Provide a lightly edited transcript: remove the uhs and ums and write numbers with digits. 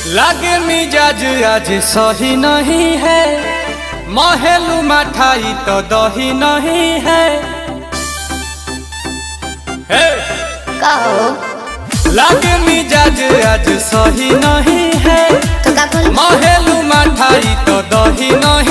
लागे मिजाज आज सही नहीं है, महलू मठाई तो दही नहीं है। कहो लागे मिजाज आज सही नहीं है, तो का बोल महलू मठाई तो दही नहीं